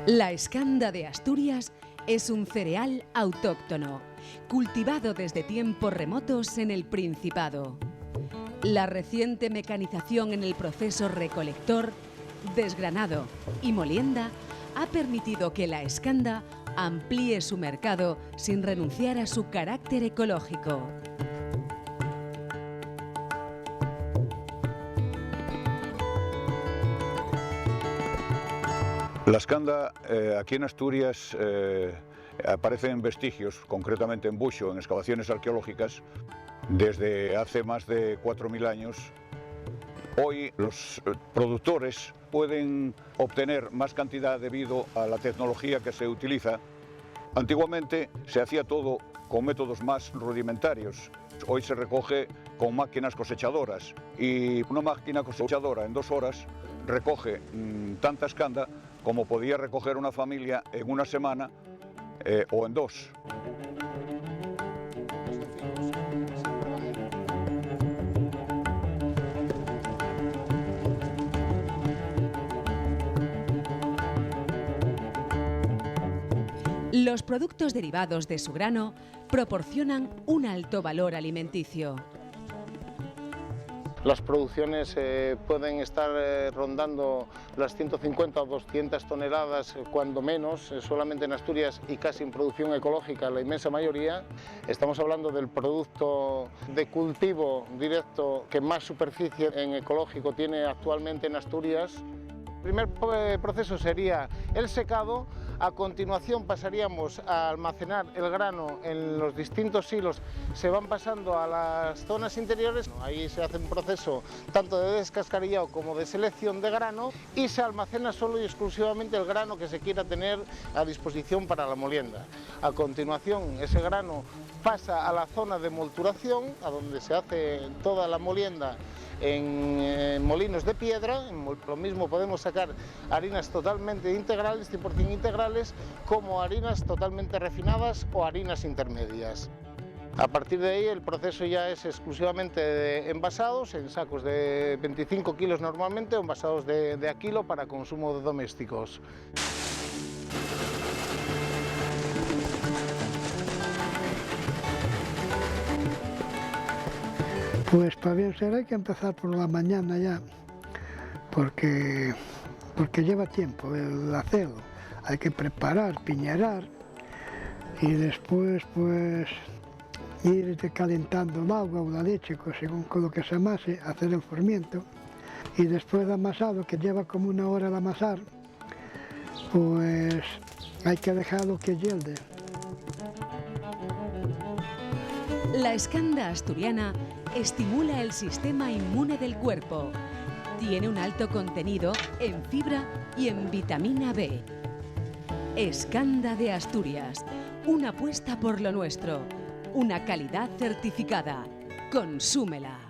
La escanda de Asturias es un cereal autóctono, cultivado desde tiempos remotos en el Principado. La reciente mecanización en el proceso recolector, desgranado y molienda ha permitido que la escanda amplíe su mercado sin renunciar a su carácter ecológico. La escanda aquí en Asturias aparecen vestigios, concretamente en Buxo, en excavaciones arqueológicas, desde hace más de 4000 años. Hoy los productores pueden obtener más cantidad debido a la tecnología que se utiliza. Antiguamente se hacía todo con métodos más rudimentarios. Hoy se recoge con máquinas cosechadoras y una máquina cosechadora en 2 horas recoge tanta escanda como podía recoger una familia en una semana o en 2. Los productos derivados de su grano proporcionan un alto valor alimenticio. Las producciones pueden estar rondando las 150 o 200 toneladas, cuando menos, solamente en Asturias y casi en producción ecológica, la inmensa mayoría. Estamos hablando del producto de cultivo directo que más superficie en ecológico tiene actualmente en Asturias. El primer proceso sería el secado, a continuación pasaríamos a almacenar el grano en los distintos silos, se van pasando a las zonas interiores, ahí se hace un proceso tanto de descascarillado como de selección de grano y se almacena solo y exclusivamente el grano que se quiera tener a disposición para la molienda. A continuación ese grano pasa a la zona de molturación, a donde se hace toda la molienda en molinos de piedra. Lo mismo podemos sacar harinas totalmente integrales, 100% integrales, como harinas totalmente refinadas o harinas intermedias. A partir de ahí el proceso ya es exclusivamente de envasados, en sacos de 25 kilos normalmente, o envasados de a kilo para consumo de domésticos. Pues para bien ser hay que empezar por la mañana ya, porque lleva tiempo el hacerlo. Hay que preparar, piñerar y después pues ir calentando el agua o la leche según con lo que se amase, hacer el formiento y después de amasado, que lleva como 1 hora de amasar, pues hay que dejarlo que hielde. La escanda asturiana estimula el sistema inmune del cuerpo. Tiene un alto contenido en fibra y en vitamina B. Escanda de Asturias, una apuesta por lo nuestro, una calidad certificada. Consúmela.